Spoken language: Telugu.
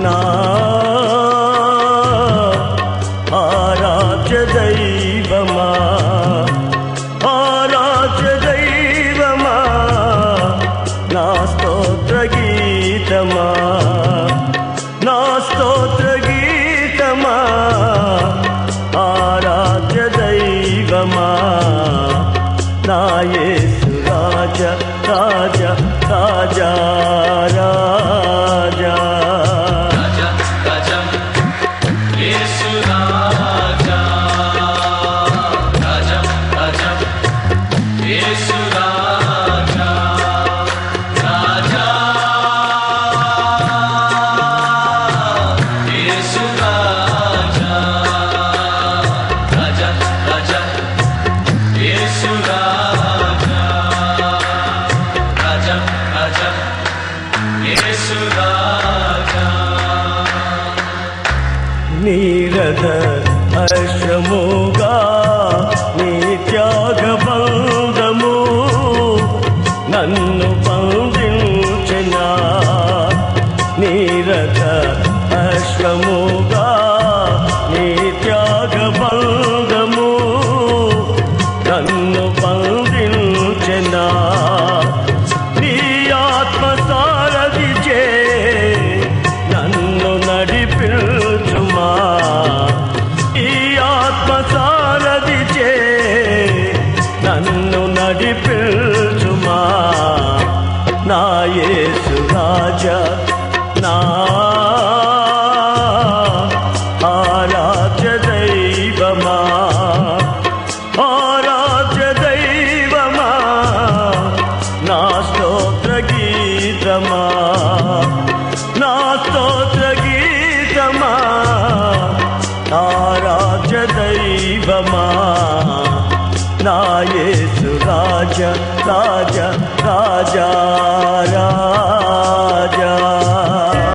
నా ఆరాధ్య దైవమా, ఆరాధ్య దైవమా, నా స్తోత్ర గీతమా, నా స్తోత్ర గీతమా, ఆరాధ్య దైవమా, నా యేసు రాజా రాజా రాజా రాజా రాజా రాజా యేసు రాజా రాజా రాజా యేసు రాజా రాజా యేసు రాజా రాజా రాజా యేసు రాజా రాజా రాజా యేసు రాజా నీరద హర్షముగా నీ త్యాగబంధము నన్ను బంధించిన, నీరద హర్షముగా నీ త్యాగబంధము నన్ను బంధించిన, నీ ఆత్మ సారథిచే నన్ను నడిపించుమా, ఈ ఆత్మ సారథిచే నన్ను నడిపించుమా, నా యేసు రాజా నా ఆరాధ్య దైవమా, ఆరాధ్య దైవమా, నా స్తోత్ర గీతమా, నా స్తోత్ర గీతమా, ఆరాధ్య దైవమా, నా యేసు రాజా రాజా రాజా రాజా